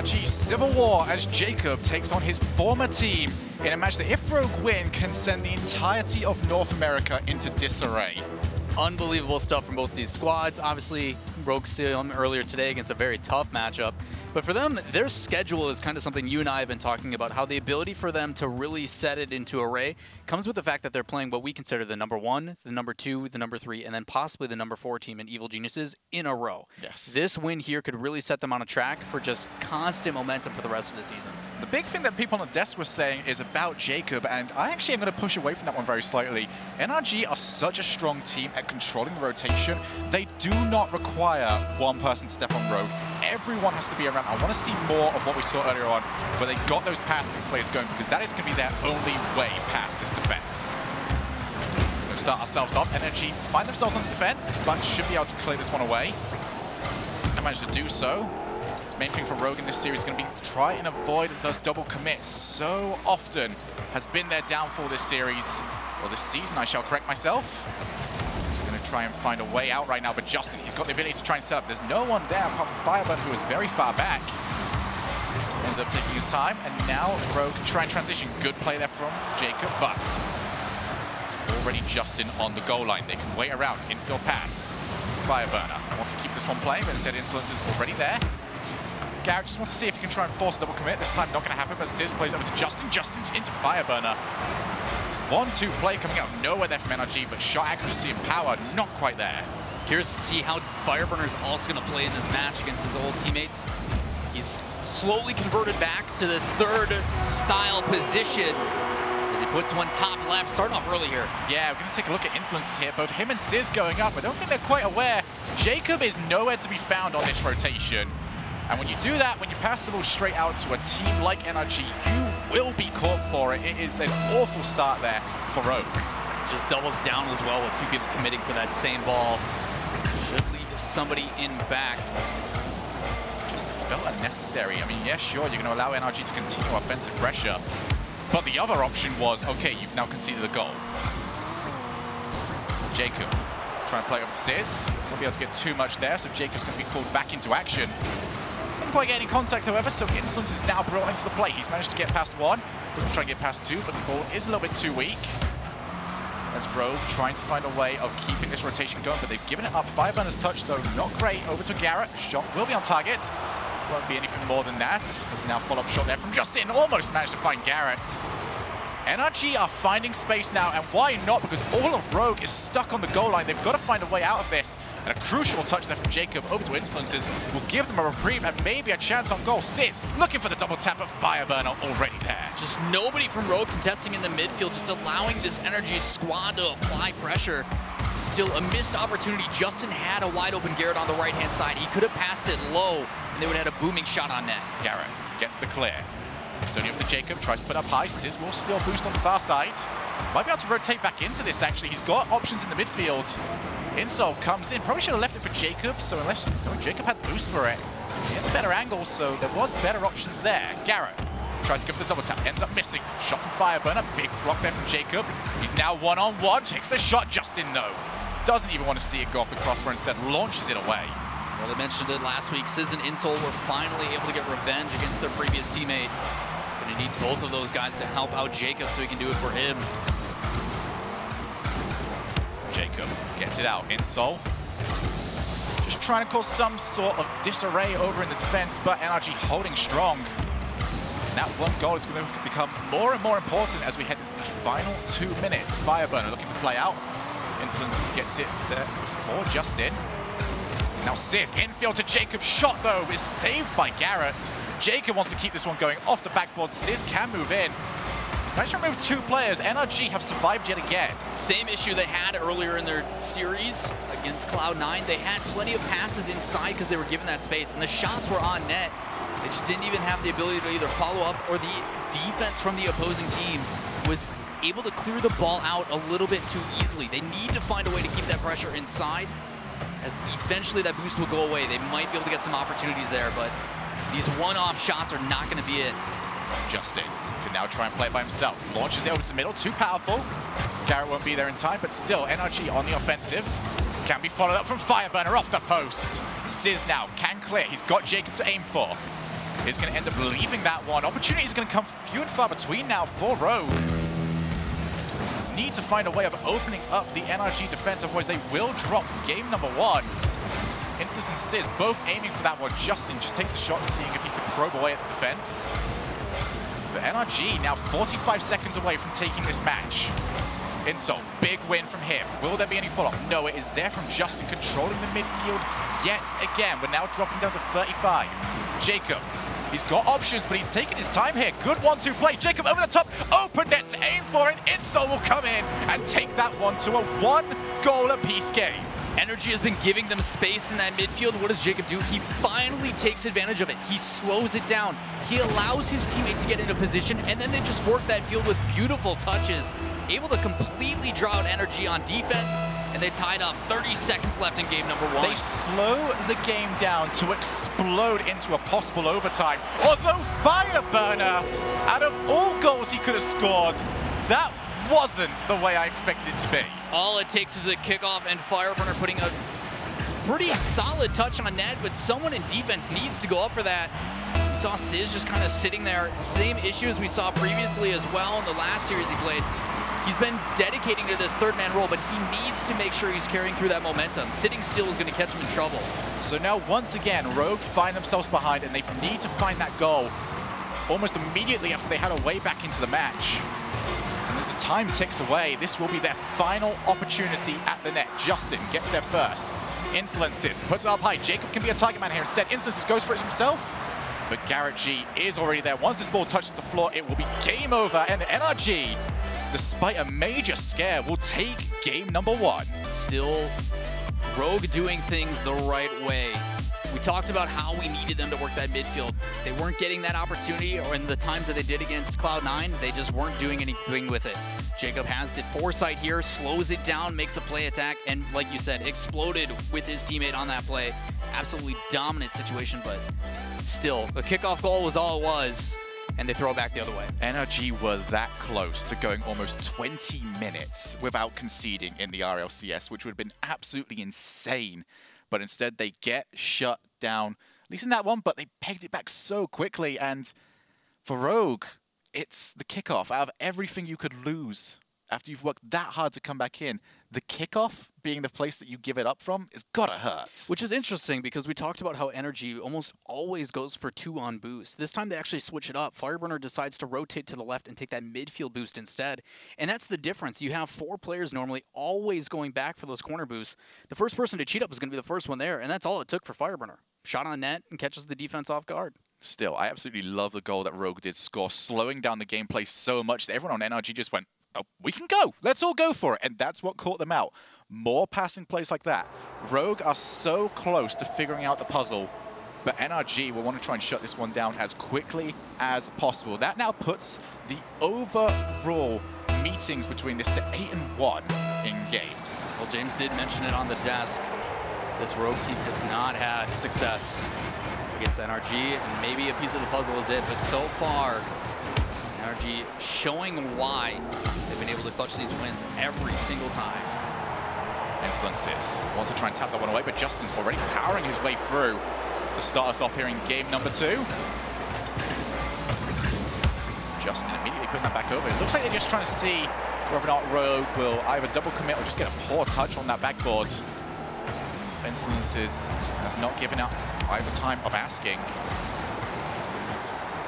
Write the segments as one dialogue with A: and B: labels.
A: NRG Civil War as Jacob takes on his former team in a match that, if Rogue win, can send the entirety of North America into disarray.
B: Unbelievable stuff from both these squads. Obviously, Rogue Sim earlier today against a very tough matchup. But for them, their schedule is kind of something you and I have been talking about, how the ability for them to really set it into array comes with the fact that they're playing what we consider the #1, the #2, the #3, and then possibly the #4 team in Evil Geniuses in a row.
A: Yes.
B: This win here could really set them on a track for just constant momentum for the rest of the season.
A: The big thing that people on the desk were saying is about Jacob, and I actually am going to push away from that one very slightly. NRG are such a strong team at controlling the rotation. They do not require one person to step on Rogue. Everyone has to be around. I want to see more of what we saw earlier on, where they got those passing plays going, because that is going to be their only way past this defense. We're going to start ourselves off. NRG find themselves on the defense, but should be able to clear this one away. They managed to do so. Main thing for Rogue in this series is going to be to try and avoid those double commits. So often has been their downfall this series, or this season, I shall correct myself. Try and find a way out right now, but Justin, he's got the ability to try and set up. There's no one there apart from Fireburn, who is very far back. Ended up taking his time, and now Rogue can try and transition. Good play there from Jacob, but it's already Justin on the goal line. They can wait around, infield pass. Fireburner wants to keep this one playing, but instead Insolence is already there. Garrett just wants to see if he can try and force a double commit. This time not going to happen, but Sizz plays over to Justin. Justin's into Fireburner. 1-2 play coming out of nowhere there from NRG, but shot accuracy and power not quite there.
B: Curious to see how Fireburner is also going to play in this match against his old teammates. He's slowly converted back to this third style position as he puts one top left, starting off early here.
A: Yeah, we're going to take a look at Insolences here. Both him and Sizz going up. I don't think they're quite aware. Jacob is nowhere to be found on this rotation. And when you do that, when you pass the ball straight out to a team like NRG, you will be caught for it. It is an awful start there for Rogue.
B: Just doubles down as well with two people committing for that same ball. Should leave somebody in back.
A: Just felt unnecessary. I mean, yeah, sure, you're going to allow NRG to continue offensive pressure. But the other option was, okay, you've now conceded a goal. Jacob trying to play over to Sizz. Won't be able to get too much there, so Jacob's going to be called back into action. Didn't quite get any contact, however, so Insolence is now brought into the play. He's managed to get past one. We're trying to get past two, but the ball is a little bit too weak. As Rogue trying to find a way of keeping this rotation going, but they've given it up. Fireburner's touch, though, not great. Over to Garrett. Shot will be on target. Won't be anything more than that. There's now a follow-up shot there from Justin. Almost managed to find Garrett. NRG are finding space now, and why not? Because all of Rogue is stuck on the goal line. They've got to find a way out of this. And a crucial touch there from Jacob over to Insolences will give them a reprieve and maybe a chance on goal. Sizz looking for the double tap, but Fireburner already there.
B: Just nobody from Rogue contesting in the midfield, just allowing this NRG squad to apply pressure. Still a missed opportunity. Justin had a wide open Garrett on the right-hand side. He could have passed it low, and they would have had a booming shot on net.
A: Garrett gets the clear. Sony up to Jacob, tries to put up high. Sizz will still boost on the far side. Might be able to rotate back into this, actually. He's got options in the midfield. Insult comes in. Probably should have left it for Jacob, so unless Jacob had the boost for it. He had a better angle, so there was better options there. Garrett tries to go for the double tap, ends up missing. Shot from Fireburner, big block there from Jacob. He's now one-on-one, takes the shot. Justin, though, doesn't even want to see it go off the crossbar, instead launches it away.
B: Well, they mentioned it last week. Sizz and Insult were finally able to get revenge against their previous teammate. Gonna need both of those guys to help out Jacob so he can do it for him.
A: Jacob gets it out. Insult just trying to cause some sort of disarray over in the defense, but NRG holding strong. And that one goal is going to become more and more important as we head into the final 2 minutes. Fireburner looking to play out. Insolences gets it there before Justin. Now Sizz, infield to Jacob. Shot, though, is saved by Garrett. Jacob wants to keep this one going off the backboard. Sizz can move in. He's managed to remove 2 players. NRG have survived yet again.
B: Same issue they had earlier in their series against Cloud9. They had plenty of passes inside because they were given that space, and the shots were on net. They just didn't even have the ability to either follow up, or the defense from the opposing team was able to clear the ball out a little bit too easily. They need to find a way to keep that pressure inside, as eventually that boost will go away. They might be able to get some opportunities there, but these one-off shots are not going to be it.
A: Justin can now try and play it by himself. Launches it over to the middle, too powerful. Garrett won't be there in time, but still, NRG on the offensive. Can be followed up from Fireburner off the post. Sizz now can clear. He's got Jacob to aim for. is going to end up leaving that one. Opportunity is going to come few and far between now for Rogue. Need to find a way of opening up the NRG defense, otherwise they will drop game number 1. Instance and Sizz both aiming for that one. Justin just takes a shot, seeing if he can probe away at the defense. But NRG now 45 seconds away from taking this match. Insult, big win from him. Will there be any follow-up? No, it is there from Justin, controlling the midfield yet again. We're now dropping down to 35. Jacob, he's got options, but he's taking his time here. Good 1-2 play. Jacob over the top, open net to aim for it. Insult will come in and take that one to a 1-goal apiece game.
B: NRG has been giving them space in that midfield. What does Jacob do? He finally takes advantage of it. He slows it down. He allows his teammate to get into position, and then they just work that field with beautiful touches. Able to completely draw out NRG on defense, and they tied up. 30 seconds left in game number 1.
A: They slow the game down to explode into a possible overtime. Although Fireburner, out of all goals he could have scored, that wasn't the way I expected it to be.
B: All it takes is a kickoff, and Fireburner putting a pretty solid touch on net, but someone in defense needs to go up for that. We saw Sizz just kind of sitting there. Same issues we saw previously as well in the last series he played. He's been dedicating to this third-man role, but he needs to make sure he's carrying through that momentum. Sitting still is going to catch him in trouble.
A: So now, once again, Rogue find themselves behind, and they need to find that goal almost immediately after they had a way back into the match. And as the time ticks away, this will be their final opportunity at the net. Justin gets there first. Insolences puts it up high. Jacob can be a target man here instead. Insolences goes for it himself. But Garrett G is already there. Once this ball touches the floor, it will be game over. And NRG, despite a major scare, will take game number 1.
B: Still, Rogue doing things the right way. We talked about how we needed them to work that midfield. They weren't getting that opportunity, or in the times that they did against Cloud9, they just weren't doing anything with it. Jacob has the foresight here, slows it down, makes a play attack, and like you said, exploded with his teammate on that play. Absolutely dominant situation, but still, the kickoff goal was all it was, and they throw it back the other way.
A: NRG were that close to going almost 20 minutes without conceding in the RLCS, which would have been absolutely insane. But instead, they get shut down, at least in that one, but they pegged it back so quickly. And for Rogue, it's the kickoff. Out of everything you could lose after you've worked that hard to come back in, the kickoff being the place that you give it up from is gotta hurt.
B: Which is interesting because we talked about how NRG almost always goes for 2 on boost. This time they actually switch it up. Fireburner decides to rotate to the left and take that midfield boost instead. And that's the difference. You have 4 players normally always going back for those corner boosts. The first person to cheat up is going to be the first one there, and that's all it took for Fireburner. Shot on net and catches the defense off guard.
A: Still, I absolutely love the goal that Rogue did score, slowing down the gameplay so much that everyone on NRG just went, oh, we can go. Let's all go for it. And that's what caught them out. More passing plays like that. Rogue are so close to figuring out the puzzle, but NRG will want to try and shut this one down as quickly as possible. That now puts the overall meetings between this to 8-1 in games.
B: Well, James did mention it on the desk. This Rogue team has not had success against NRG, and maybe a piece of the puzzle is it, but so far, NRG showing why they've been able to clutch these wins every single time.
A: Insolences wants to try and tap that one away, but Justin's already powering his way through to start us off here in game number 2. Justin immediately putting that back over. It looks like they're just trying to see whether or not Rogue will either double commit or just get a poor touch on that backboard. Insolences has not given up either time of asking.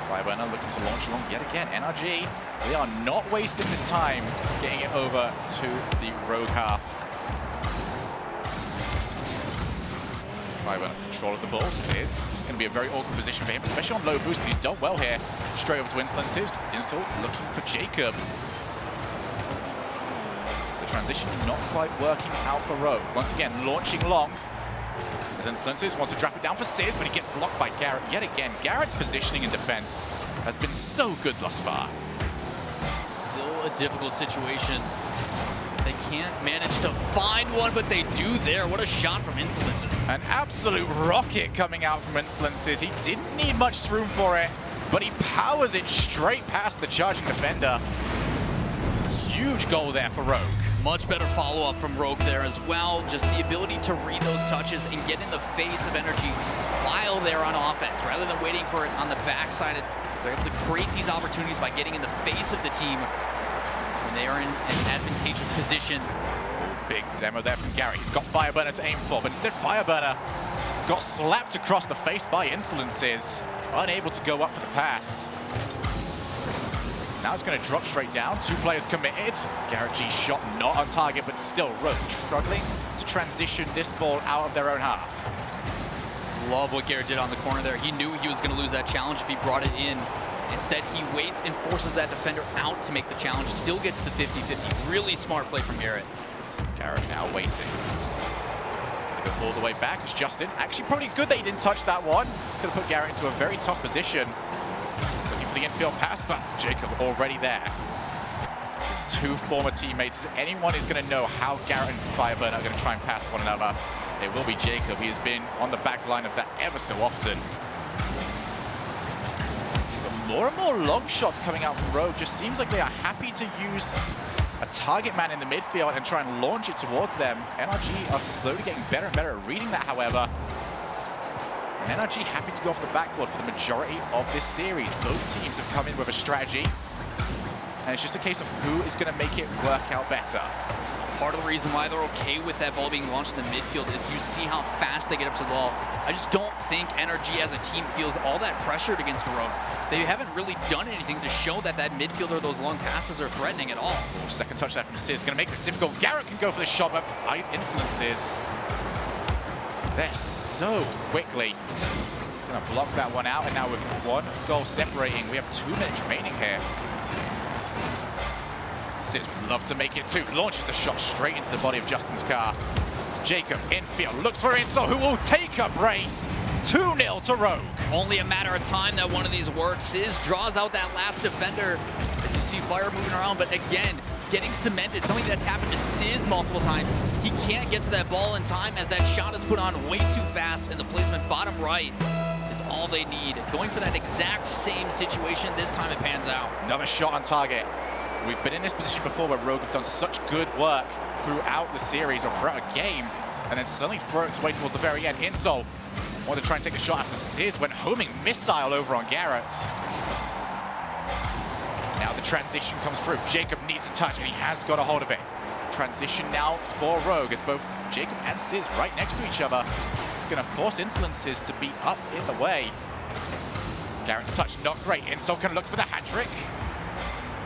A: Fireburner looking to launch along yet again. NRG, they are not wasting this time getting it over to the Rogue half. Fireburner control of the ball. Sizz going to be a very awkward position for him, especially on low boost, but he's done well here. Straight over to Insolences. Insult looking for Jacob. The transition not quite working out for Rogue. Once again, launching long. Insolences wants to drop it down for Sizz, but he gets blocked by Garrett yet again. Garrett's positioning in defense has been so good thus far.
B: Still a difficult situation. They can't manage to find one, but they do there. What a shot from Insolences.
A: An absolute rocket coming out from Insolences. He didn't need much room for it, but he powers it straight past the charging defender. Huge goal there for Rogue.
B: Much better follow-up from Rogue there as well. Just the ability to read those touches and get in the face of NRG while they're on offense, rather than waiting for it on the backside. They're able to create these opportunities by getting in the face of the team when they are in an advantageous position.
A: Big demo there from Garrett. He's got Fireburner to aim for, but instead Fireburner got slapped across the face by Insolences, unable to go up for the pass. Now it's going to drop straight down. 2 players committed. Garrett G shot not on target, but still Rogue struggling to transition this ball out of their own half.
B: Love what Garrett did on the corner there. He knew he was going to lose that challenge if he brought it in. Instead, he waits and forces that defender out to make the challenge. Still gets the 50-50. Really smart play from Garrett.
A: Garrett now waiting. Go all the way back as Justin. Actually, probably good that he didn't touch that one. Could have put Garrett into a very tough position. Looking for the infield pass, but Jacob already there. His 2 former teammates. If anyone is going to know how Garrett and Fireburn are going to try and pass one another, it will be Jacob. He has been on the back line of that ever so often. But more and more long shots coming out from Rogue. Just seems like they are happy to use a target man in the midfield and try and launch it towards them. NRG are slowly getting better and better at reading that, however. And NRG happy to go off the backboard for the majority of this series. Both teams have come in with a strategy, and it's just a case of who is going to make it work out better.
B: Part of the reason why they're okay with that ball being launched in the midfield is you see how fast they get up to the ball. I just don't think NRG as a team feels all that pressured against Rogue. They haven't really done anything to show that that midfield or those long passes are threatening at all.
A: Second touch there from Sizz, going to make this difficult. Garrett can go for the shot, but Insolences, they're so quickly going to block that one out, and now with 1 goal separating, we have 2 minutes remaining here. Sizz would love to make it 2. Launches the shot straight into the body of Justin's car. Jacob infield looks for Insol, who will take a brace. 2-0 to Rogue.
B: Only a matter of time that one of these works. Sizz draws out that last defender as you see Fire moving around, but again, getting cemented. Something that's happened to Sizz multiple times. He can't get to that ball in time as that shot is put on way too fast, and the placement bottom right is all they need. Going for that exact same situation, this time it pans out.
A: Another shot on target. We've been in this position before where Rogue have done such good work throughout the series or throughout a game, and then suddenly throw it away towards the very end. Insol wanted to try and take a shot after Sizz went homing missile over on Garrett. Now the transition comes through. Jacob needs a touch, and he has got a hold of it. Transition now for Rogue as both Jacob and Sizz right next to each other. Going to force Insolences to be up in the way. Garrett's touch not great. Insol can look for the hat-trick.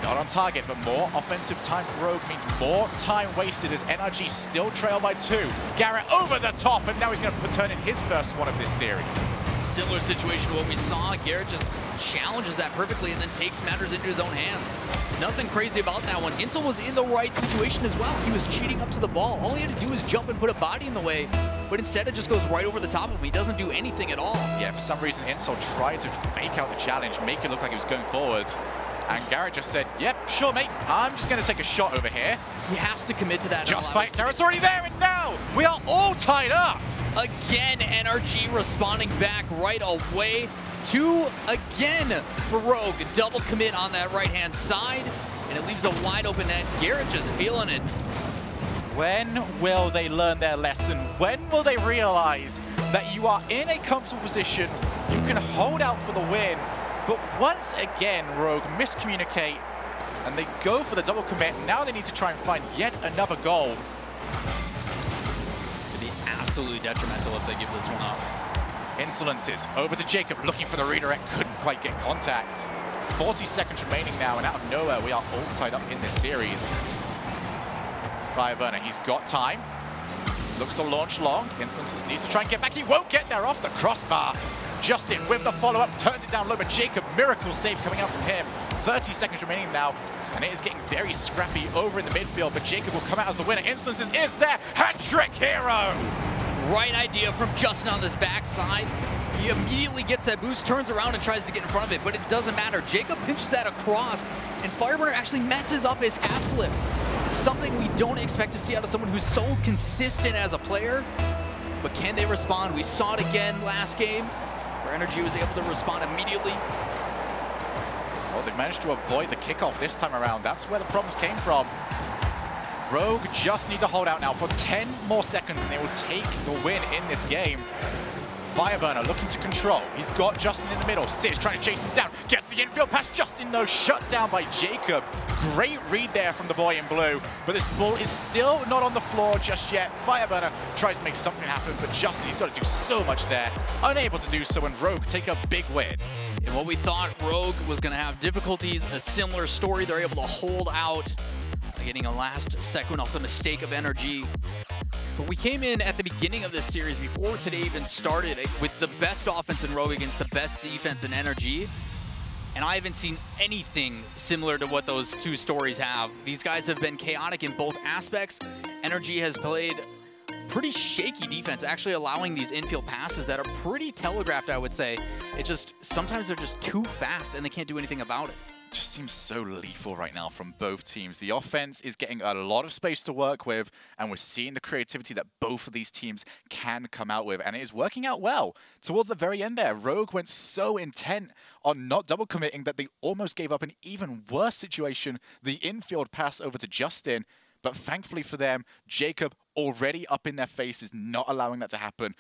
A: Not on target, but more offensive time for Rogue means more time wasted as NRG still trail by 2. Garrett over the top, and now he's going to turn in his first one of this series.
B: Similar situation to what we saw. Garrett just challenges that perfectly and then takes matters into his own hands. Nothing crazy about that one. Insol was in the right situation as well. He was cheating up to the ball. All he had to do was jump and put a body in the way, but instead it just goes right over the top of him. He doesn't do anything at all. Yeah,
A: for some reason, Insol tried to fake out the challenge, make it look like he was going forward. And Garrett just said, yep, sure, mate. I'm just going to take a shot over here.
B: He has to commit to that.
A: Just fight. Garrett's already there, and now we are all tied up.
B: Again, NRG responding back right away. 2 again for Rogue. Double commit on that right-hand side, and it leaves a wide open net. Garrett just feeling it.
A: When will they learn their lesson? When will they realize that you are in a comfortable position, you can hold out for the win, but once again, Rogue miscommunicate, and they go for the double commit. Now they need to try and find yet another goal.
B: It'd be absolutely detrimental if they give this one up.
A: Insolences over to Jacob, looking for the redirect, couldn't quite get contact. 40 seconds remaining now, and out of nowhere, we are all tied up in this series. Fireburner, he's got time. Looks to launch long. Insolences needs to try and get back. He won't get there off the crossbar. Justin with the follow-up, turns it down low, but Jacob, miracle save coming out from him. 30 seconds remaining now, and it is getting very scrappy over in the midfield, but Jacob will come out as the winner. Insolences is there, hat-trick hero!
B: Right idea from Justin on this backside. He immediately gets that boost, turns around and tries to get in front of it, but it doesn't matter. Jacob pinches that across, and Fireburner actually messes up his half flip. Something we don't expect to see out of someone who's so consistent as a player, but can they respond? We saw it again last game, where NRG was able to respond immediately.
A: Well, they managed to avoid the kickoff this time around. That's where the problems came from. Rogue just need to hold out now for 10 more seconds and they will take the win in this game. Fireburner looking to control. He's got Justin in the middle. Sis trying to chase him down. Gets the infield pass. Justin, though, shut down by Jacob. Great read there from the boy in blue. But this ball is still not on the floor just yet. Fireburner tries to make something happen, but Justin, he's got to do so much there. Unable to do so, and Rogue take a big win.
B: And what we thought Rogue was going to have difficulties, a similar story. They're able to hold out, getting a last second off the mistake of NRG. But we came in at the beginning of this series, before today even started, with the best offense in Rogue against the best defense in NRG. And I haven't seen anything similar to what those two stories have. These guys have been chaotic in both aspects. NRG has played pretty shaky defense, actually allowing these infield passes that are pretty telegraphed, I would say. It's just, sometimes they're just too fast and they can't do anything about it.
A: Just seems so lethal right now from both teams. The offense is getting a lot of space to work with, and we're seeing the creativity that both of these teams can come out with, and it is working out well. Towards the very end there, Rogue went so intent on not double committing that they almost gave up an even worse situation, the infield pass over to Justin. But thankfully for them, Jacob, already up in their face, is not allowing that to happen.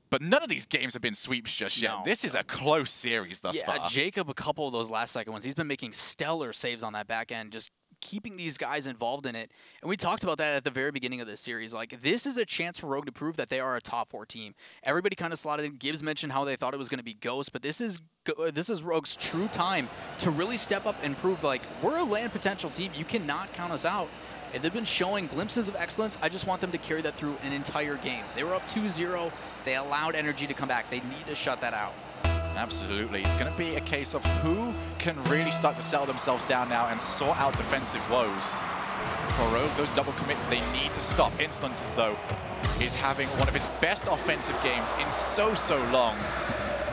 A: But none of these games have been sweeps just yet. No. This is a close series thus far.
B: Yeah, Jacob, a couple of those last second ones, he's been making stellar saves on that back end, just keeping these guys involved in it. And we talked about that at the very beginning of this series. Like, this is a chance for Rogue to prove that they are a top 4 team. Everybody kind of slotted in. Gibbs mentioned how they thought it was going to be Ghost, but this is Rogue's true time to really step up and prove, like, we're a land potential team. You cannot count us out. And they've been showing glimpses of excellence. I just want them to carry that through an entire game. They were up 2-0. They allowed NRG to come back. They need to shut that out.
A: Absolutely. It's going to be a case of who can really start to settle themselves down now and sort out defensive woes. For Rogue, those double commits, they need to stop. Instances, though, is having one of his best offensive games in so long.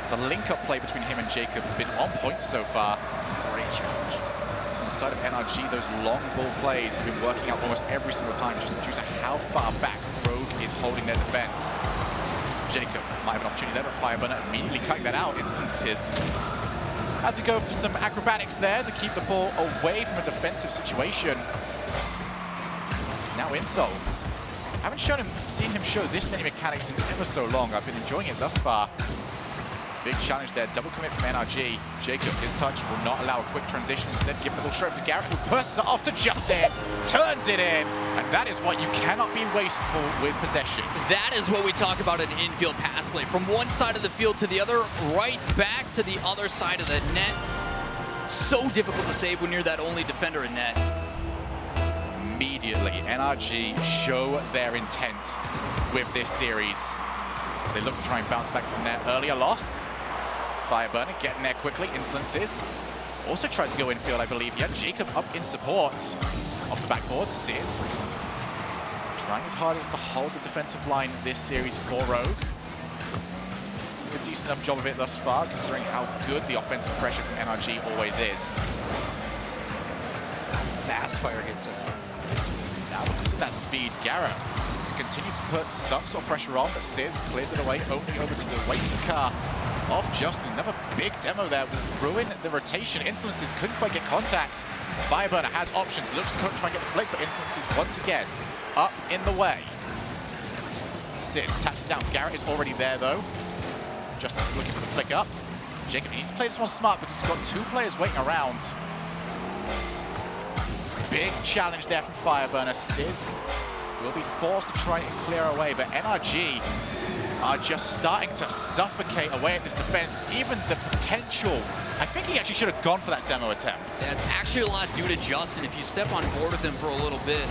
A: The link-up play between him and Jacob has been on point so far.
B: Great challenge.
A: On the side of NRG, those long ball plays have been working out almost every single time, just due to how far back Rogue is holding their defense. Jacob might have an opportunity there, but Fireburner immediately cutting that out. Instances had to go for some acrobatics there to keep the ball away from a defensive situation. Now Insol. Haven't seen him show this many mechanics in ever so long. I've been enjoying it thus far. Big challenge there, double commit from NRG. Jacob, his touch will not allow a quick transition. Instead, give the ball straight to Garrett, who bursts it off to Justin, turns it in. And that is what you cannot be wasteful with possession.
B: That is what we talk about in infield pass play. From one side of the field to the other, right back to the other side of the net. So difficult to save when you're that only defender in net.
A: Immediately, NRG show their intent with this series. They look to try and bounce back from their earlier loss. Fireburner getting there quickly. Instances. Also tries to go infield, I believe. Yeah, Jacob up in support. Off the backboard, Sis. Trying his hardest to hold the defensive line this series for Rogue. Did a decent enough job of it thus far, considering how good the offensive pressure from NRG always is.
B: Fast fire hits it.
A: Now because of that speed, Garrett continue to put some sort of pressure on, but Sis clears it away, only over to the waiting car of Justin. Another big demo there will ruin the rotation. Instances couldn't quite get contact. Fireburner has options, looks to try and get the flick, but Instances once again up in the way. Sis taps it down. Garrett is already there though. Justin's looking for the flick up. Jacob needs to play this one smart because he's got 2 players waiting around. Big challenge there from Fireburner. Sis will be forced to try and clear away, but NRG are just starting to suffocate away at this defense. Even the potential, I think he actually should have gone for that demo attempt.
B: Yeah, it's actually a lot due to Justin. If you step on board with him for a little bit,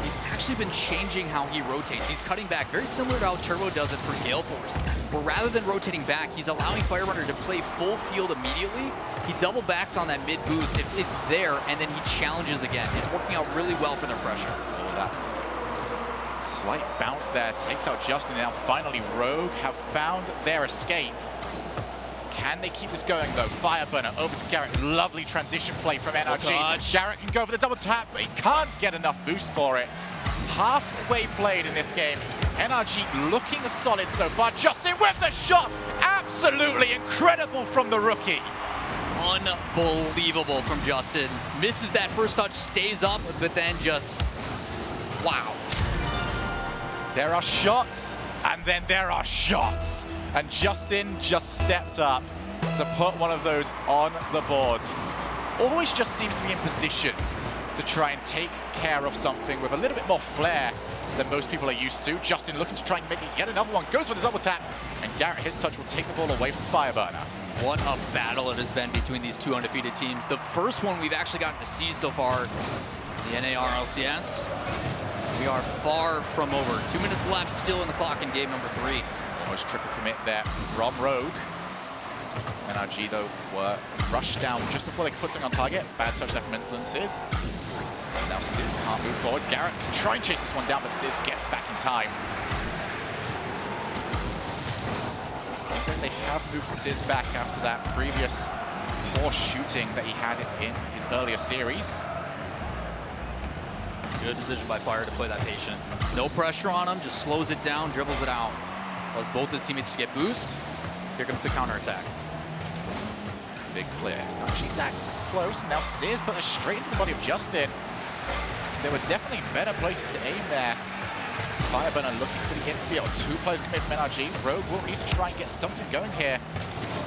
B: he's actually been changing how he rotates. He's cutting back, very similar to how Turbo does it for Gale Force, where rather than rotating back, he's allowing Fireburner to play full field immediately. He double backs on that mid boost if it's there, and then he challenges again. It's working out really well for their pressure.
A: Slight bounce there, takes out Justin. Now finally Rogue have found their escape. Can they keep this going though? Fireburner over to Garrett. Lovely transition play from NRG. Garrett can go for the double tap, but he can't get enough boost for it. Halfway played in this game. NRG looking solid so far. Justin with the shot. Absolutely incredible from the rookie.
B: Unbelievable from Justin. Misses that first touch, stays up, but then just
A: There are shots, and then there are shots. And Justin just stepped up to put one of those on the board. Always just seems to be in position to try and take care of something with a little bit more flair than most people are used to. Justin looking to try and make it yet another one. Goes for the double tap, and Garrett, his touch, will take the ball away from Fireburner.
B: What a battle it has been between these two undefeated teams. The first one we've actually gotten to see so far, the RLCS. We are far from over. 2 minutes left still in the clock in game number 3.
A: Almost triple commit there from Rogue. NRG, though, were rushed down just before they could put something on target. Bad touch there from Insolent Sizz. Now Sizz can't move forward. Garrett can try and chase this one down, but Sizz gets back in time. They have moved Sizz back after that previous poor shooting that he had in his earlier series.
B: Good decision by Fire to play that patient. No pressure on him, just slows it down, dribbles it out. Allows both his teammates to get boost. Here comes the counterattack.
A: Big clear. Actually that close. Now Sizz put it straight into the body of Justin. There were definitely better places to aim there. Fireburner looking for the infield. 2 players commit from NRG. Rogue will need to try and get something going here.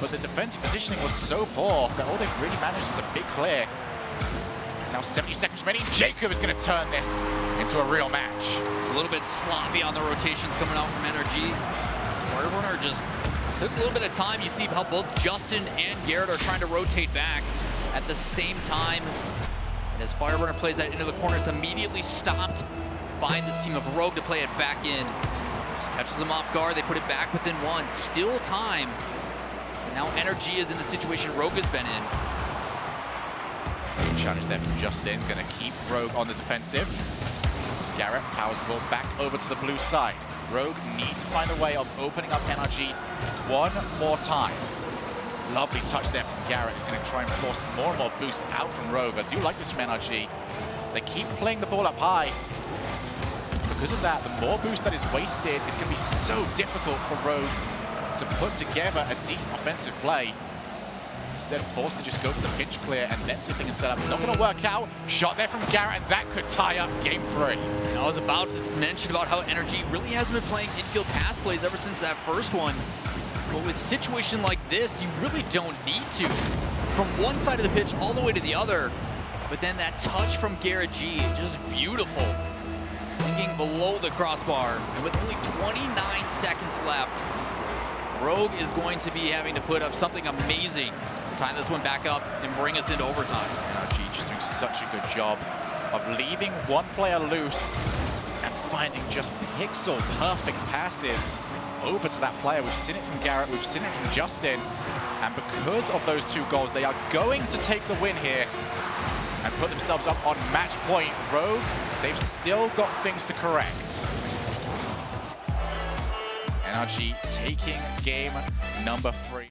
A: But the defensive positioning was so poor that all they've really managed is a big clear. Now 70 seconds remaining. Jacob is going to turn this into a real match.
B: A little bit sloppy on the rotations coming out from NRG. Fireburner just took a little bit of time. You see how both Justin and Garrett are trying to rotate back at the same time. And as Fireburner plays that into the corner, it's immediately stopped by this team of Rogue to play it back in. Just catches them off guard. They put it back within 1. Still time. And now NRG is in the situation Rogue has been in.
A: Challenge there from Justin. Going to keep Rogue on the defensive. As Garrett powers the ball back over to the blue side. Rogue need to find a way of opening up NRG one more time. Lovely touch there from Garrett. He's going to try and force more and more boost out from Rogue. I do like this from NRG. They keep playing the ball up high. Because of that, the more boost that is wasted, it's going to be so difficult for Rogue to put together a decent offensive play. Instead of forced to just go for the pinch clear and then see if they can set up. Not going to work out. Shot there from Garrett, and that could tie up game 3.
B: I was about to mention about how NRG really hasn't been playing infield pass plays ever since that first one. But with a situation like this, you really don't need to. From one side of the pitch all the way to the other. But then that touch from Garrett G, just beautiful. Sinking below the crossbar. And with only 29 seconds left, Rogue is going to be having to put up something amazing to tie this one back up and bring us into overtime.
A: NRG just doing such a good job of leaving one player loose and finding just pixel perfect passes over to that player. We've seen it from Garrett, we've seen it from Justin, and because of those 2 goals, they are going to take the win here and put themselves up on match point. Rogue, they've still got things to correct. NRG taking game number 3.